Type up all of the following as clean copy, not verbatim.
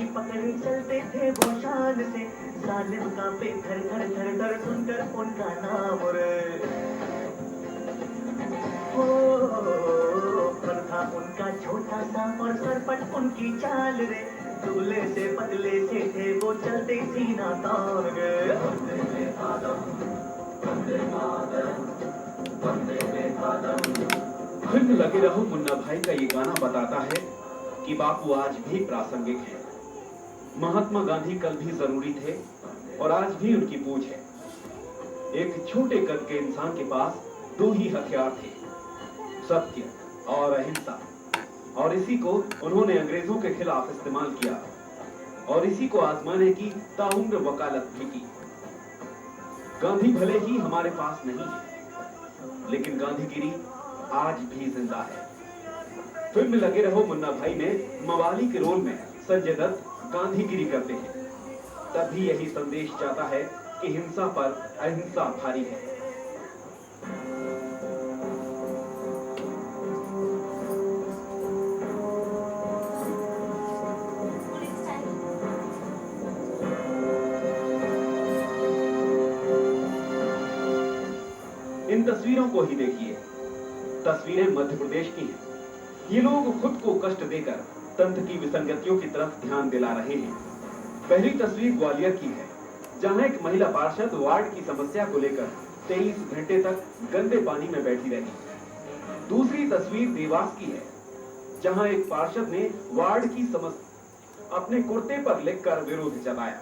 की पकड़े चलते थे वो शान से, जालिम कांपे थर थर थर थर सुनकर उनका नाम रे। हो फर था उनका छोटा सा और सरपट उनकी चाल रे, दूल्हे से पतले से थे वो चलते सीना तान गए। फिल्म लगे रहो मुन्ना भाई का ये गाना बताता है कि बापू आज भी प्रासंगिक है। महात्मा गांधी कल भी जरूरी थे और आज भी उनकी पूछ है। एक छोटे कद के इंसान के पास दो ही हथियार थे, सत्य और अहिंसा, और इसी को उन्होंने अंग्रेजों के खिलाफ इस्तेमाल किया और इसी को आजमाने की ताउम्र वकालत भी की। गांधी भले ही हमारे पास नहीं है, लेकिन गांधीगिरी आज भी जिंदा है। फिल्म लगे रहो मुन्ना भाई में मवाली के रोल में संजय दत्त गांधीगिरी करते हैं। तभी यही संदेश जाता है कि हिंसा पर अहिंसा भारी है। इन तस्वीरों को ही देखिए। तस्वीरें मध्य प्रदेश की हैं। ये लोग खुद को कष्ट देकर तंत्र की विसंगतियों की तरफ ध्यान दिला रहे हैं। पहली तस्वीर ग्वालियर की है, जहां एक महिला पार्षद वार्ड की समस्या को लेकर 23 घंटे तक गंदे पानी में बैठी रही। दूसरी तस्वीर देवास की है, जहां एक पार्षद ने वार्ड की समस्या अपने कुर्ते पर लिखकर विरोध जताया।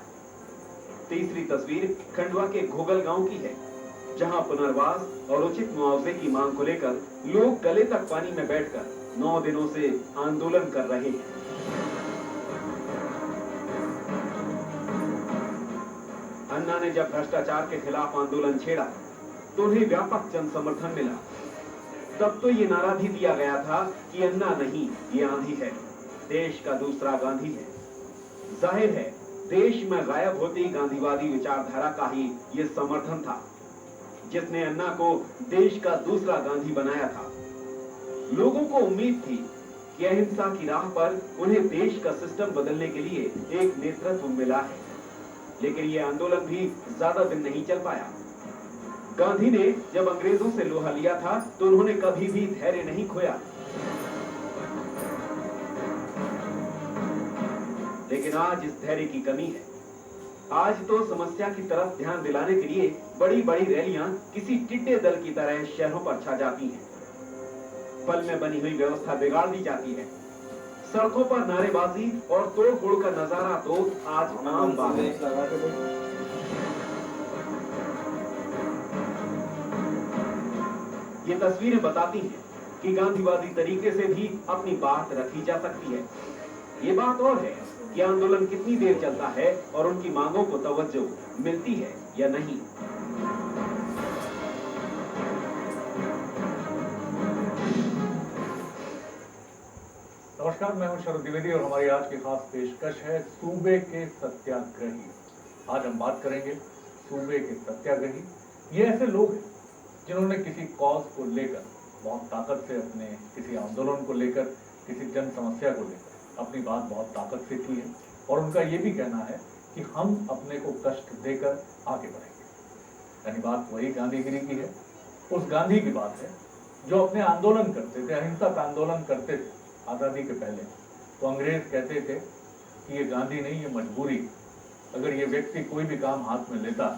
तीसरी तस्वीर खंडवा के घोगल गांव की है, जहां पुनर्वास और उचित मुआवजे की मांग को लेकर लोग गले तक पानी में बैठकर 9 दिनों से आंदोलन कर रहे हैं। अन्ना ने जब भ्रष्टाचार के खिलाफ आंदोलन छेड़ा तो उन्हें व्यापक जन समर्थन मिला। तब तो ये नारा भी दिया गया था कि अन्ना नहीं, ये आंधी है, देश का दूसरा गांधी है। जाहिर है देश में गायब होती गांधीवादी विचारधारा का ही ये समर्थन था, जिसने अन्ना को देश का दूसरा गांधी बनाया था। लोगों को उम्मीद थी कि अहिंसा की राह पर उन्हें देश का सिस्टम बदलने के लिए एक नेतृत्व मिला है, लेकिन यह आंदोलन भी ज्यादा दिन नहीं चल पाया। गांधी ने जब अंग्रेजों से लोहा लिया था तो उन्होंने कभी भी धैर्य नहीं खोया, लेकिन आज इस धैर्य की कमी है। आज तो समस्या की तरफ ध्यान दिलाने के लिए बड़ी बड़ी रैलियां किसी टिड्डे दल की तरह शहरों पर छा जाती हैं। पल में बनी हुई व्यवस्था बिगाड़ दी जाती है। सड़कों पर नारेबाजी और तोड़-फोड़ का नजारा तो आज आम बात है। ये तस्वीरें बताती हैं कि गांधीवादी तरीके से भी अपनी बात रखी जा सकती है। ये बात और है कि आंदोलन कितनी देर चलता है और उनकी मांगों को तवज्जो मिलती है या नहीं। नमस्कार, मैं हूं शरद द्विवेदी और हमारी आज की खास पेशकश है सूबे के सत्याग्रही। आज हम बात करेंगे सूबे के सत्याग्रही। ये ऐसे लोग हैं जिन्होंने किसी कॉज को लेकर बहुत ताकत से, अपने किसी आंदोलन को लेकर, किसी जन समस्या को लेकर अपनी बात बहुत ताकत से की है और उनका ये भी कहना है कि हम अपने को कष्ट देकर आगे बढ़ेंगे। यानी बात वही गांधीगिरी की है, उस गांधी की बात है जो अपने आंदोलन करते थे, अहिंसक आंदोलन करते थे आज़ादी के पहले। तो अंग्रेज कहते थे कि ये गांधी नहीं, ये मजबूरी। अगर ये व्यक्ति कोई भी काम हाथ में लेता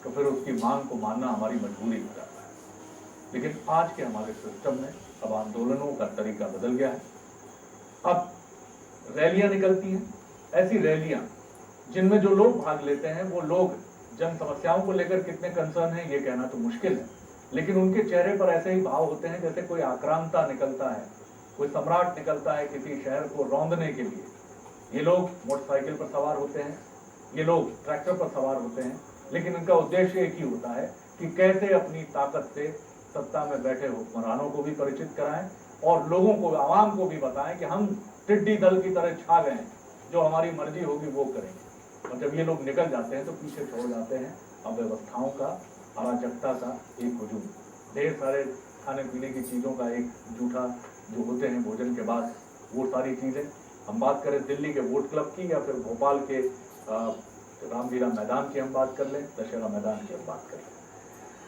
तो फिर उसकी मांग को मानना हमारी मजबूरी हो जाता है। लेकिन आज के हमारे सिस्टम में अब आंदोलनों का तरीका बदल गया है। अब रैलियां निकलती हैं, ऐसी रैलियां जिनमें जो लोग भाग लेते हैं वो लोग जन समस्याओं को लेकर कितने कंसर्न हैं ये कहना तो मुश्किल है, लेकिन उनके चेहरे पर ऐसे ही भाव होते हैं जैसे कोई आक्रांता निकलता है, कोई सम्राट निकलता है किसी शहर को रौंदने के लिए। ये लोग मोटरसाइकिल पर सवार होते हैं, ये लोग ट्रैक्टर पर सवार होते हैं, लेकिन इनका उद्देश्य एक ही होता है कि कैसे अपनी ताकत से सत्ता में बैठे हुक्मरानों को भी परिचित कराएं और लोगों को, आवाम को भी बताएं कि हम टिड्डी दल की तरह छा गए हैं, जो हमारी मर्जी होगी वो करेंगे। और जब ये लोग निकल जाते हैं तो पीछे छोड़ जाते हैं अव्यवस्थाओं का, अराजकता का एक हुजूम, ढेर सारे खाने पीने की चीज़ों का एक जूठा जो होते हैं भोजन के बाद, वो सारी चीज़ें हम बात करें दिल्ली के वोट क्लब की या फिर भोपाल के रामलीला मैदान की हम बात कर लें, दशहरा मैदान की हम बात कर लें,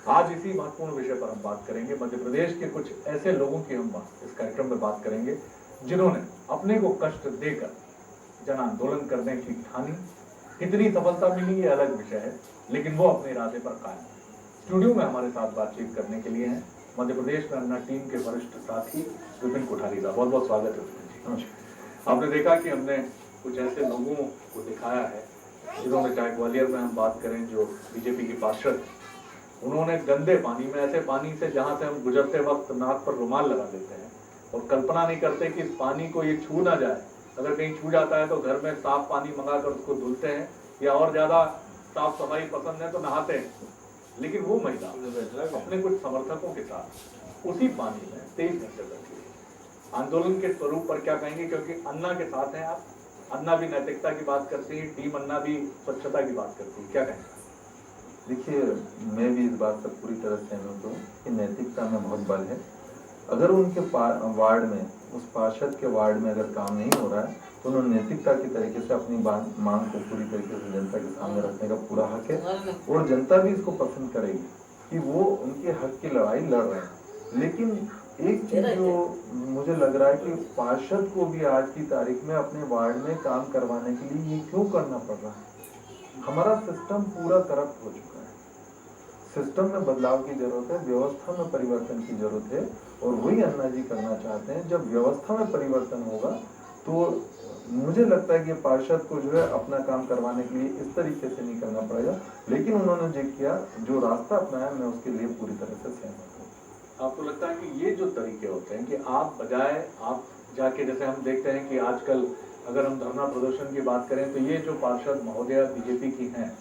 आज इसी महत्वपूर्ण विषय पर हम बात करेंगे। मध्य प्रदेश के कुछ ऐसे लोगों की हम इस कार्यक्रम में बात करेंगे जिन्होंने अपने को कष्ट देकर जन आंदोलन करने की ठानी। कितनी सफलता मिली ये अलग विषय है, लेकिन वो अपने इरादे पर कायम है। स्टूडियो में हमारे साथ बातचीत करने के लिए हैं मध्य प्रदेश में अन्ना टीम के वरिष्ठ साथी विपिन कोठारी साहब। बहुत बहुत स्वागत है विपिन जी। आपने देखा कि हमने कुछ ऐसे लोगों को दिखाया है जिन्होंने, चाहे ग्वालियर में हम बात करें जो बीजेपी की पार्षद, उन्होंने गंदे पानी में, ऐसे पानी से जहां से हम गुजरते वक्त नाक पर रुमाल लगा लेते हैं और कल्पना नहीं करते कि इस पानी को ये छू ना जाए। अगर कहीं छू जाता है तो घर में साफ पानी मंगाकर उसको धुलते हैं, या और ज्यादा साफ सफाई पसंद है तो नहाते हैं। लेकिन वो महिला अपने कुछ समर्थकों के साथ उसी पानी में 23 घंटे बैठी है। आंदोलन के स्वरूप पर क्या कहेंगे, क्योंकि अन्ना के साथ हैं आप, अन्ना भी नैतिकता की बात करती है, टीम अन्ना भी स्वच्छता की बात करती है, क्या कहेंगे? देखिए, मैं भी इस बात से पूरी तरह सहमत हूँ कि नैतिकता में बहुत बल है। अगर उनके वार्ड में, उस पार्षद के वार्ड में अगर काम नहीं हो रहा है तो उन्होंने नैतिकता के तरीके से अपनी मांग को पूरी तरीके से जनता के सामने रखने का पूरा हक है, और जनता भी इसको पसंद करेगी कि वो उनके हक की लड़ाई लड़ रहे हैं। लेकिन एक चीज जो मुझे लग रहा है कि पार्षद को भी आज की तारीख में अपने वार्ड में काम करवाने के लिए ये क्यों करना पड़ रहा है? हमारा सिस्टम पूरा करप्ट हो चुका है। सिस्टम में बदलाव की जरूरत है, व्यवस्था में परिवर्तन की जरूरत है, और वही अन्ना जी करना चाहते हैं। जब व्यवस्था में परिवर्तन होगा तो मुझे लगता है कि पार्षद को जो है अपना काम करवाने के लिए इस तरीके से नहीं करना पड़ेगा। लेकिन उन्होंने जो किया, जो रास्ता अपनाया, मैं उसके लिए पूरी तरह से सहमत हूँ। आपको लगता है कि ये जो तरीके होते हैं कि आप बजाय आप जाके, जैसे हम देखते हैं कि आजकल अगर हम धरना प्रदर्शन की बात करें तो ये जो पार्षद महोदया बीजेपी की हैं,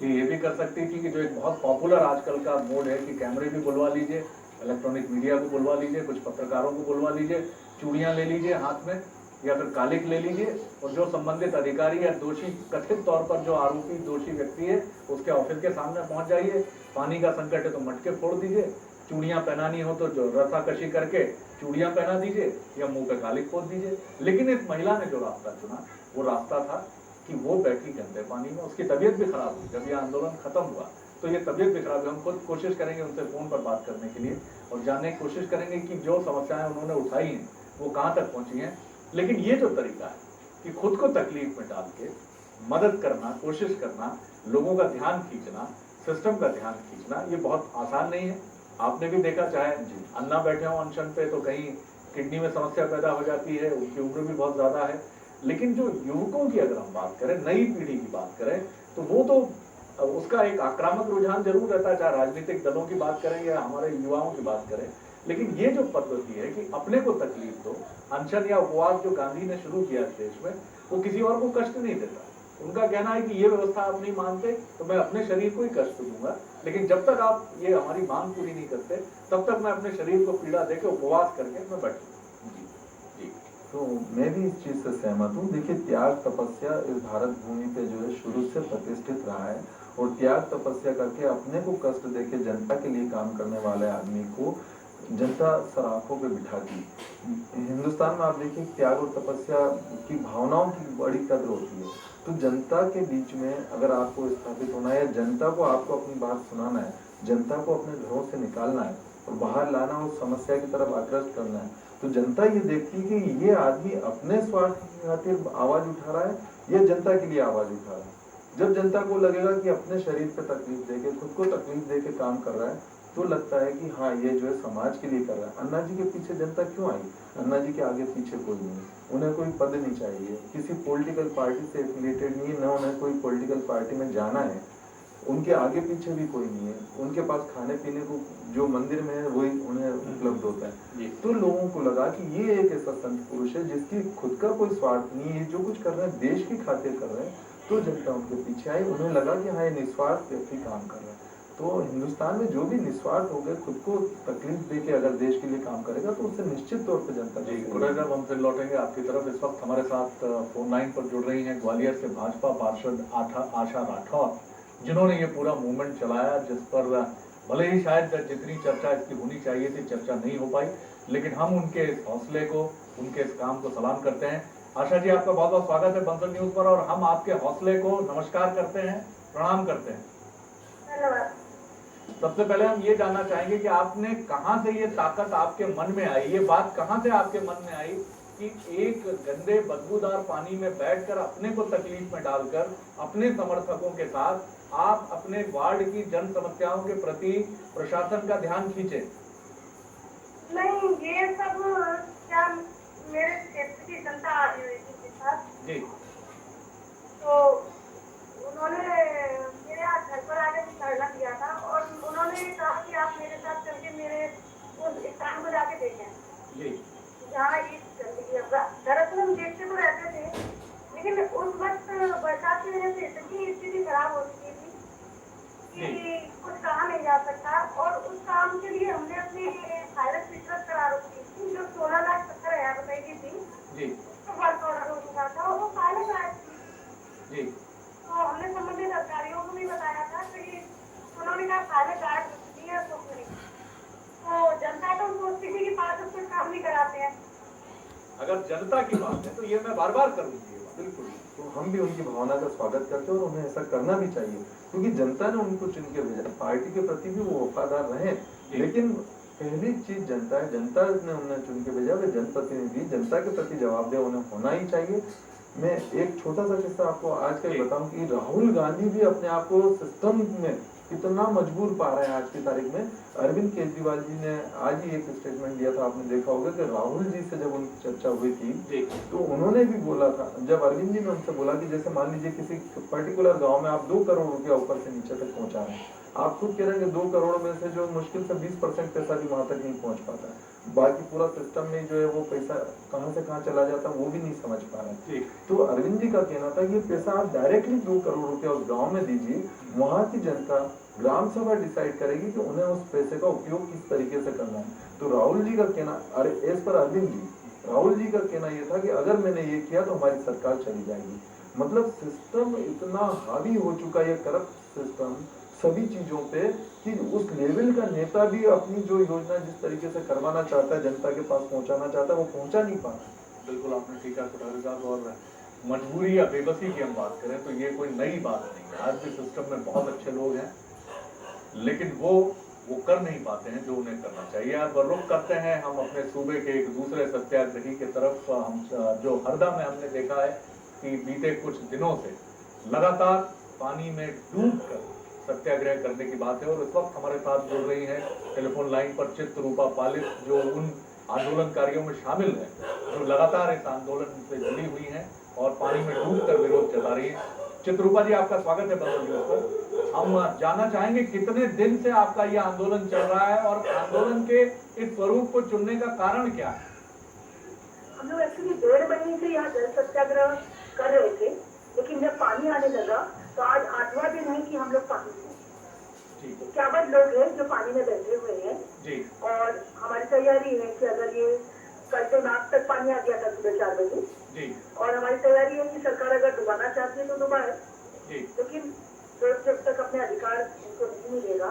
ये भी कर सकती थी कि जो एक बहुत पॉपुलर आजकल का मोड है कि कैमरे भी बुलवा लीजिए, इलेक्ट्रॉनिक मीडिया को बुलवा लीजिए, कुछ पत्रकारों को बुलवा लीजिए, चूड़ियां ले लीजिए हाथ में या फिर कालिक ले लीजिए, और जो संबंधित अधिकारी या दोषी, कथित तौर पर जो आरोपी दोषी व्यक्ति है, उसके ऑफिस के सामने पहुंच जाइए। पानी का संकट है तो मटके फोड़ दीजिए, चूड़ियां पहनानी हो तो जो रस्साकशी करके चूड़ियां पहना दीजिए या मुंह पे कालिक पोत दीजिए। लेकिन इस महिला ने जो रास्ता चुना, वो रास्ता था कि वो बैठी गंदे पानी में, उसकी तबीयत भी खराब हुई। जब ये आंदोलन खत्म हुआ तो ये तबीयत भी खराब हुई। हम खुद कोशिश करेंगे उनसे फोन पर बात करने के लिए और जानने की कोशिश करेंगे कि जो समस्याएं उन्होंने उठाई हैं वो कहाँ तक पहुंची हैं। लेकिन ये जो तरीका है कि खुद को तकलीफ में डाल के मदद करना, कोशिश करना, लोगों का ध्यान खींचना, सिस्टम का ध्यान खींचना, ये बहुत आसान नहीं है। आपने भी देखा, चाहे अन्ना बैठे हो अनशन पे तो कहीं किडनी में समस्या पैदा हो जाती है, उनकी उम्र भी बहुत ज्यादा है। लेकिन जो युवकों की अगर हम बात करें, नई पीढ़ी की बात करें, तो वो तो उसका एक आक्रामक रुझान जरूर रहता है, चाहे राजनीतिक दलों की बात करें या हमारे युवाओं की बात करें। लेकिन ये जो पद्धति है कि अपने को तकलीफ दो, अनशन या उपवास जो गांधी ने शुरू किया देश में, वो किसी और को कष्ट नहीं देता। उनका कहना है कि ये व्यवस्था आप नहीं मानते तो मैं अपने शरीर को ही कष्ट दूंगा, लेकिन जब तक आप ये हमारी मांग पूरी नहीं करते तब तक मैं अपने शरीर को पीड़ा देके उपवास करके मैं बैठूंगा। जी, तो मैं भी इस चीज से सहमत हूँ। देखिए, त्याग तपस्या इस भारत भूमि पे जो है शुरू से प्रतिष्ठित रहा है, और त्याग तपस्या करके अपने को कष्ट देके जनता के लिए काम करने वाले आदमी को जनता सराखों पे बिठाती। हिंदुस्तान में आप देखिए, त्याग और तपस्या की भावनाओं की बड़ी कद्र होती है। तो जनता के बीच में अगर आपको स्थापित होना है, जनता को आपको अपनी बात सुनाना है, जनता को अपने घरों से निकालना है और बाहर लाना, उस समस्या की तरफ आकृष्ट करना है, तो जनता ये देखती है कि ये आदमी अपने स्वार्थ की खातिर आवाज उठा रहा है या जनता के लिए आवाज उठा रहा है। जब जनता को लगेगा कि अपने शरीर पे तकलीफ देके, खुद को तकलीफ देके काम कर रहा है, तो लगता है कि हाँ, ये जो है समाज के लिए कर रहा है। अन्ना जी के पीछे जनता क्यों आई? अन्ना जी के आगे पीछे कोई नहीं, उन्हें कोई पद नहीं चाहिए, किसी पॉलिटिकल पार्टी से एफिलिएटेड नहीं है, न उन्हें कोई पॉलिटिकल पार्टी में जाना है, उनके आगे पीछे भी कोई नहीं है, उनके पास खाने पीने को जो मंदिर में है वही उन्हें उपलब्ध होता है। तो लोगों को लगा कि ये एक ऐसा संत पुरुष है जिसकी खुद का कोई स्वार्थ नहीं है, जो कुछ कर रहे हैं देश की खातिर कर रहे हैं, तो जनता उनके पीछे आई। उन्हें लगा कि हाँ, ये निस्वार्थ व्यक्ति काम कर रहा है। तो हिंदुस्तान में जो भी निस्वार्थ हो गए, खुद को तकलीफ देके अगर देश के लिए काम करेगा तो उससे निश्चित तौर पर जनता। जी, साहब हम फिर लौटेंगे आपकी तरफ। इस वक्त हमारे साथ फोन लाइन पर जुड़ रही हैं ग्वालियर से भाजपा पार्षद आशा राठौर, जिन्होंने ये पूरा मूवमेंट चलाया, जिस पर भले ही शायद जितनी चर्चा इसकी होनी चाहिए थी चर्चा नहीं हो पाई, लेकिन हम उनके इस हौसले को, उनके इस काम को सलाम करते हैं। आशा जी, आपका बहुत बहुत स्वागत है बंसल न्यूज पर, और हम आपके हौसले को नमस्कार करते हैं, प्रणाम करते हैं। धन्यवाद। सबसे पहले हम ये जानना चाहेंगे कि आपने कहां से ये ताकत आपके मन में आई, ये बात कहां से आपके मन में आई कि एक गंदे बदबूदार पानी में बैठकर अपने को तकलीफ में डालकर अपने समर्थकों के साथ आप अपने वार्ड की जन समस्याओं के प्रति प्रशासन का ध्यान खींचे? नहीं, ये सब क्या मेरे क्षेत्र की जनता आई हुई थी मेरे साथ, जी तो उन्होंने मेरे यहाँ घर पर आके धरना दिया था और उन्होंने कहा कि आप मेरे साथ चल के मेरे उस स्थान को जाके देखें जी जहाँ ये गंदगी है। दरअसल हम देखते तो रहते थे, लेकिन उस वक्त बरसात की वजह से इतनी स्थिति खराब हो चुकी थी कि कुछ कहा नहीं जा सकता, और उस काम के लिए हमने अपनी हालत फितरत करा रखी थी जो 16,70,000 रुपए की थी। जी तो वर्क ऑर्डर हो चुका था और वो पायलट आए थी, जी तो हमने संबंधित अधिकारियों को भी बताया था, तो ये उन्होंने कहा पायलट आए दिया तो नहीं, तो जनता तो सोचती थी कि पायलट कुछ काम नहीं कराते हैं। अगर जनता की बात है तो ये मैं बार बार करूंगी, बिल्कुल। तो हम भी उनकी भावना का स्वागत करते हैं और उन्हें ऐसा करना भी चाहिए, क्योंकि जनता ने उनको चुन के भेजा। पार्टी के प्रति भी वो वफादार रहे, लेकिन पहली चीज जनता है, जनता ने उन्हें चुन के भेजा। वे जनप्रतिनिधि जनता के प्रति जवाबदेह उन्हें होना ही चाहिए। मैं एक छोटा सा किस्सा आपको आज का बताऊं कि राहुल गांधी भी अपने आप को सिस्टम में कितना मजबूर पा रहे हैं आज की तारीख में। अरविंद केजरीवाल जी ने आज ही एक स्टेटमेंट दिया था, आपने देखा होगा कि राहुल जी से जब उनकी चर्चा हुई थी तो उन्होंने भी बोला था, जब अरविंद जी ने उनसे बोला कि जैसे मान लीजिए किसी पर्टिकुलर गांव में आप 2 करोड़ रुपया ऊपर से नीचे तक पहुंचा रहे हैं, आप खुद कह रहे हैं 2 करोड़ में से जो मुश्किल से 20% पैसा भी वहां तक नहीं पहुंच पाता है, बाकी पूरा सिस्टम में जो है वो पैसा कहां से कहां चला जाता है वो भी नहीं समझ पा रहे हैं। तो अरविंद जी का कहना था कि पैसा आप डायरेक्टली 2 करोड़ रुपया उस गांव में दीजिए, वहां की जनता ग्राम सभा डिसाइड करेगी कि उन्हें उस पैसे का उपयोग किस तरीके से करना है। तो राहुल जी का कहना, अरे एज पर अरविंद जी, राहुल जी का कहना यह था कि अगर मैंने ये किया तो हमारी सरकार चली जाएगी। मतलब सिस्टम इतना हावी हो चुका है, करप्ट सिस्टम सभी चीजों पे, कि उस लेवल का नेता भी अपनी जो योजना जिस तरीके से करवाना चाहता है, जनता के पास पहुंचाना चाहता है, वो पहुंचा नहीं पा रहा। बिल्कुल आपने ठीक है कोठारी साहब, और मजबूरी या बेबसी की हम बात करें तो ये कोई नई बात नहीं है। आज भी सिस्टम में बहुत अच्छे लोग हैं, लेकिन वो कर नहीं पाते हैं जो उन्हें करना चाहिए। अब रुख करते हैं हम अपने सूबे के एक दूसरे सत्याग्रही की तरफ। हम जो हरदा में हमने देखा है कि बीते कुछ दिनों से लगातार पानी में डूबकर सत्याग्रह करने की बात है, और इस वक्त हमारे साथ जुड़ रही हैं टेलीफोन लाइन पर चित्ररूपा पालित, जो उन आंदोलनकारियों में शामिल है जो लगातार इस आंदोलन से जुड़ी हुई हैं और पानी में डूबकर विरोध जता रही है। चित्ररूपा जी, आपका स्वागत है बंसल न्यूज पर। हम जानना चाहेंगे कितने दिन से आपका यह आंदोलन चल रहा है और आंदोलन के इस स्वरूप को चुनने का कारण क्या है? हम लोग एक्चुअली 1.5 महीने से यहाँ जल सत्याग्रह कर रहे थे, लेकिन जब पानी आने लगा तो आज 8वां दिन है कि हम लोग पानी में 51 लोग हैं जो पानी में बैठे हुए हैं जी। और हमारी तैयारी है कि अगर ये कल तो रात तक पानी आ गया था सुबह 4 बजे जी, और हमारी तैयारी है कि सरकार अगर डुबाना चाहती है तो डुबाए, लेकिन लोग जब तक अपने अधिकार उनको नहीं मिलेगा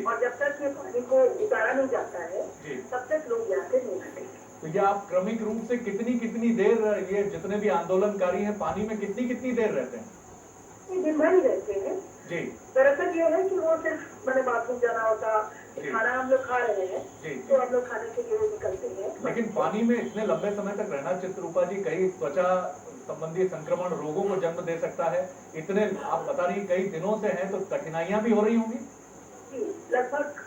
और जब तक ये पानी को उतारा नहीं जाता है तब तक लोग यहाँ से नहीं हटेंगे। तो ये आप क्रमिक रूप से कितनी देर, ये जितने भी आंदोलनकारी हैं पानी में कितनी देर रहते हैं? ये दिन भर ही रहते हैं जी। दरअसल ये है कि वो सिर्फ मैंने बाथरूम जाना होता, खाना हम लोग खा रहे हैं तो हम लोग खाने के लिए निकलते हैं। लेकिन पानी में इतने लंबे समय तक रहना चित्ररूपा जी कई त्वचा संबंधी संक्रमण रोगों को जन्म दे सकता है। इतने आप बता रही कई दिनों से हैं तो कठिनाइयां भी हो रही होंगी? जी, लगभग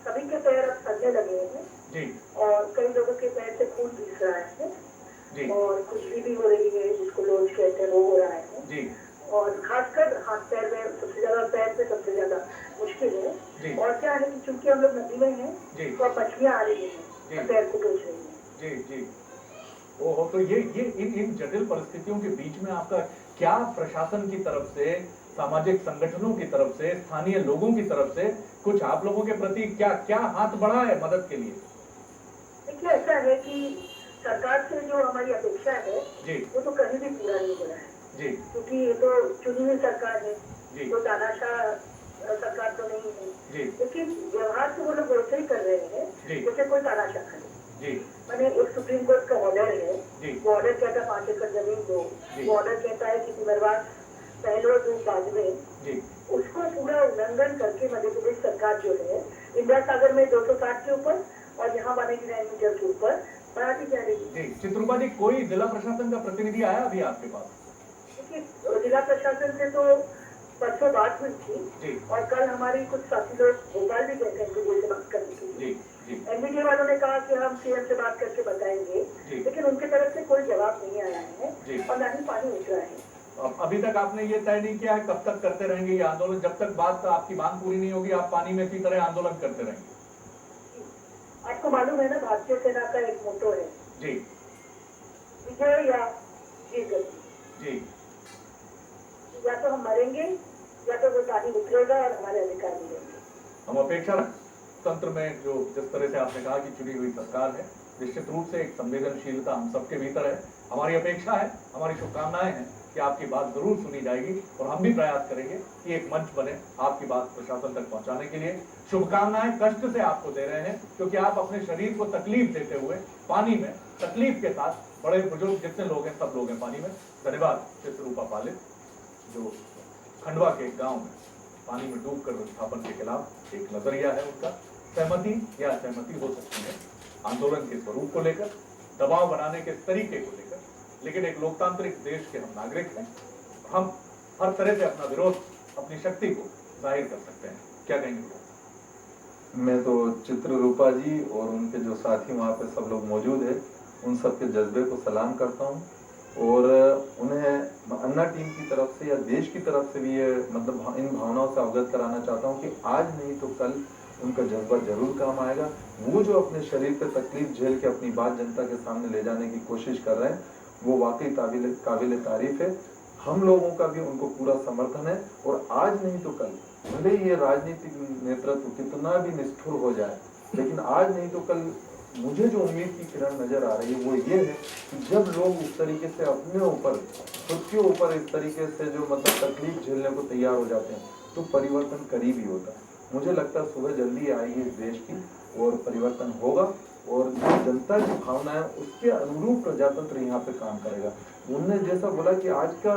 सभी के पैर अब सड़ने लगे हैं जी, और कई लोगों के पैर से खून दिख रहा है जी, और खुजली भी हो रही है जिसको लोज कहते हैं वो हो रहा है जी, और खासकर हाथ पैर में सबसे ज्यादा, पैर में सबसे ज्यादा मुश्किल है जी। और क्या है कि चूंकि हम लोग नदी में हैं जी, तो अब मछलियाँ आ रही हैं पैर को टोच रही है। जी जी। ओहो, तो ये इन जटिल परिस्थितियों के बीच में आपका क्या प्रशासन की तरफ से, सामाजिक संगठनों की तरफ से, स्थानीय लोगों की तरफ से कुछ आप लोगों के प्रति क्या हाथ बढ़ा है मदद के लिए? देखिए, ऐसा है कि सरकार से जो हमारी अपेक्षा है वो तो कहीं भी पूरा नहीं हो रहा है जी, क्योंकि ये तो चुनी हुई सरकार है जी, तो तानाशाह सरकार तो नहीं है जी, लेकिन व्यवहार तो वो लोग वैसे ही कर रहे हैं जैसे कोई तानाशाह है। जी, मैंने एक सुप्रीम कोर्ट का ऑर्डर है, वो ऑर्डर क्या था 5 एकड़ जमीन जो जी। बॉर्डर कहता है कि तिमरवार पहले जो बाजवे जी उसको पूरा उल्लंघन करके मध्य प्रदेश सरकार जो है इंदिरा सागर में 260 के ऊपर और यहाँ 189 मीटर के ऊपर बढ़ाती जा रही है। जी चित्रूपा जी, कोई जिला प्रशासन का प्रतिनिधि आया अभी आपके पास? क्योंकि जिला प्रशासन से तो परसों बात हुई थी जी और कल हमारी कुछ साथी लोग भोपाल भी गए थे एनडीए से बात करने के लिए। जी जी एनडीए वालों ने कहा कि हम सीएम से बात करके बताएंगे, जी। लेकिन उनके तरफ से कोई जवाब नहीं आया है जी। और न ही पानी उतरा है। अभी तक आपने ये तय नहीं किया है कब तक करते रहेंगे ये आंदोलन? जब तक बात आपकी मांग पूरी नहीं होगी आप पानी में इसी तरह आंदोलन करते रहेंगे? आपको मालूम है ना, भारतीय सेना का एक मोटो है, जी विजय या जीत। जी या तो हम मरेंगे या तो वो पानी उतरेगा और हमारे अधिकार मिलेंगे। हम अपेक्षा तंत्र में जो जिस तरह से आपने कहा कि चुनी हुई सरकार है, निश्चित रूप से एक संवेदनशीलता हम सबके भीतर है। हमारी अपेक्षा है, हमारी शुभकामनाएं हैं कि आपकी बात जरूर सुनी जाएगी और हम भी प्रयास करेंगे कि एक मंच बने आपकी बात प्रशासन तक पहुंचाने के लिए। शुभकामनाएं कष्ट से आपको दे रहे हैं क्योंकि आप अपने शरीर को तकलीफ देते हुए पानी में तकलीफ के साथ, बड़े बुजुर्ग जितने लोग हैं सब लोग हैं पानी में। धन्यवाद चित्रूपा पालित, जो खंडवा के गांव में पानी में डूबकर विस्थापन के खिलाफ एक नजरिया है उनका। सहमति या असहमति हो सकती है आंदोलन के स्वरूप को लेकर, दबाव बनाने के तरीके को लेकर, लेकिन एक लोकतांत्रिक देश के हम नागरिक हैं, हम हर तरह से अपना विरोध, अपनी शक्ति को जाहिर कर सकते हैं। क्या कहेंगे? मैं तो चित्ररूपा जी और उनके जो साथी वहाँ पे सब लोग मौजूद है, उन सबके जज्बे को सलाम करता हूँ और उन्हें अन्ना टीम की तरफ से या देश की तरफ से भी ये मतलब इन भावनाओं से अवगत कराना चाहता हूँ कि आज नहीं तो कल उनका जज्बा जरूर काम आएगा। वो जो अपने शरीर पे तकलीफ झेल के अपनी बात जनता के सामने ले जाने की कोशिश कर रहे हैं, वो वाकई काबिल तारीफ है। हम लोगों का भी उनको पूरा समर्थन है और आज नहीं तो कल, भले ही ये राजनीतिक नेतृत्व कितना भी निष्ठुर हो जाए, लेकिन आज नहीं तो कल मुझे जो उम्मीद की किरण नजर आ रही है वो ये है कि जब लोग इस तरीके से अपने ऊपर, खुद के ऊपर इस तरीके से जो मतलब तकलीफ झेलने को तैयार हो जाते हैं तो परिवर्तन करीब ही होता है। मुझे लगता है सुबह जल्दी आएगी इस देश की और परिवर्तन होगा और जो जनता की भावना है उसके अनुरूप प्रजातंत्र यहाँ पे काम करेगा। उन्होंने जैसा बोला कि आज का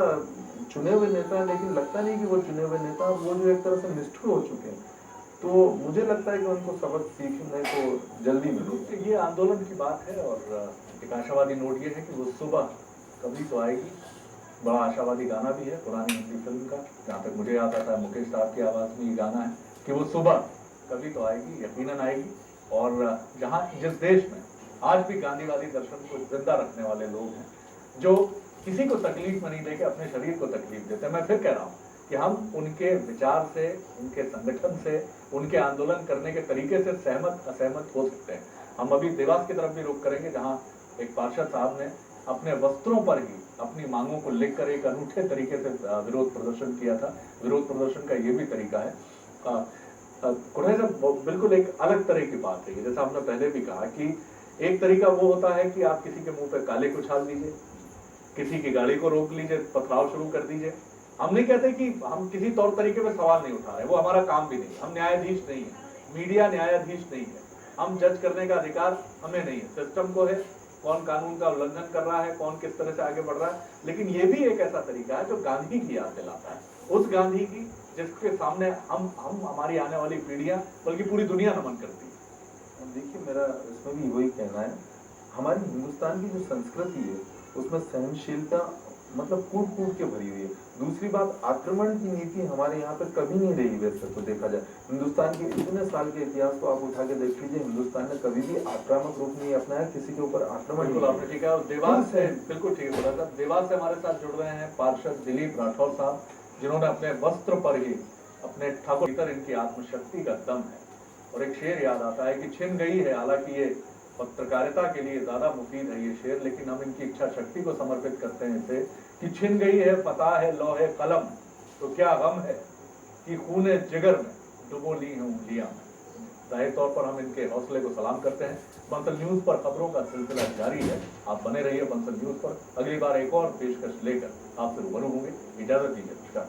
चुने हुए नेता है, लेकिन लगता नहीं कि वो चुने हुए नेता, वो जो एक तरह से निष्ठुर हो चुके हैं, तो मुझे लगता है कि उनको सबक सीखने को जल्दी मिले। ये आंदोलन की बात है और एक आशावादी नोट ये है कि वो सुबह कभी तो आएगी। बड़ा आशावादी गाना भी है पुरानी हिंदी फिल्म का, जहाँ तक मुझे याद आता है मुकेश साहब की आवाज में ये गाना है कि वो सुबह कभी तो आएगी, यकीनन आएगी। और जहाँ जिस देश में आज भी गांधीवादी दर्शन को जिंदा रखने वाले लोग हैं, जो किसी को तकलीफ में नहीं देके अपने शरीर को तकलीफ देते हैं, मैं फिर कह रहा हूँ कि हम उनके विचार से, उनके संगठन से, उनके आंदोलन करने के तरीके से सहमत असहमत हो सकते हैं। हम अभी देवास की तरफ भी रुख करेंगे, जहाँ एक पार्षद साहब ने अपने वस्त्रों पर ही अपनी मांगों को लेकर एक अनूठे तरीके से विरोध प्रदर्शन किया था। विरोध प्रदर्शन का ये भी तरीका है, कुड़े साहब, बिल्कुल एक अलग तरह की बात है। जैसा हमने पहले भी कहा कि एक तरीका वो होता है कि आप किसी के मुंह पे काले को उछाल दीजिए, किसी की गाड़ी को रोक लीजिए, पथराव शुरू कर दीजिए। हम नहीं कहते कि हम किसी तौर तरीके पे सवाल नहीं उठा रहे, वो हमारा काम भी नहीं। हम न्यायाधीश नहीं है, मीडिया न्यायाधीश नहीं है, हम जज करने का अधिकार हमें नहीं है, सिस्टम को है, कौन कानून का उल्लंघन कर रहा है, कौन किस तरह से आगे बढ़ रहा है। लेकिन ये भी एक ऐसा तरीका है जो गांधी की याद दिलाता है, उस गांधी की जिसके सामने हम हमारी आने वाली पीढ़ियां, बल्कि पूरी दुनिया नमन करती है। देखिए, मेरा इसमें भी वही कहना है, हमारी हिंदुस्तान की जो संस्कृति है उसमें सहनशीलता मतलब कूट कूट के भरी हुई है। दूसरी बात, आक्रमण की नीति हमारे यहाँ पे कभी नहीं रही। वैसे तो देखा जाए हिंदुस्तान के इतने साल के इतिहास को आप उठा के देख लीजिए, हिंदुस्तान ने कभी भी आक्रामक रूप नहीं अपनाया, किसी के ऊपर आक्रमण बिल्कुल आपने ठीक है। देवास से बिल्कुल ठीक बोला था। देवास से हमारे साथ जुड़ रहे हैं पार्षद दिलीप राठौर साहब, जिन्होंने अपने वस्त्र पर ही अपने ठाकुर भीतर इनकी आत्मशक्ति का दम है। और एक शेर याद आता है कि छिन गई है, हालांकि ये पत्रकारिता के लिए ज्यादा मुफीद है ये शेर, लेकिन हम इनकी इच्छा शक्ति को समर्पित करते हैं इसे कि छिन गई है पता है लोहे कलम, तो क्या गम है कि खूने जिगर में डुबो ली है उंगलियां में। जाहिर तौर पर हम इनके हौसले को सलाम करते हैं। बंसल न्यूज पर खबरों का सिलसिला जारी है, आप बने रहिए बंसल न्यूज पर। अगली बार एक और पेशकश लेकर आपसे रूबरू होंगे। इजाजत दीजिए, नमस्कार।